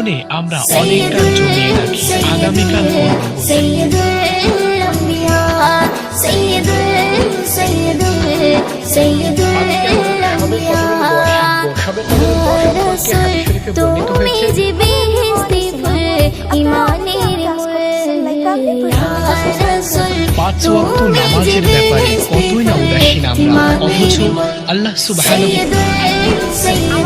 জীবনে আমরা অনেক কাজ জমিয়ে রাখি, আগামীকাল করব পাঁচ ওয়াক্ত নামাজের ব্যাপারে কতই না উদাসীন আমরা, অথচ আল্লাহ সুবহানাহু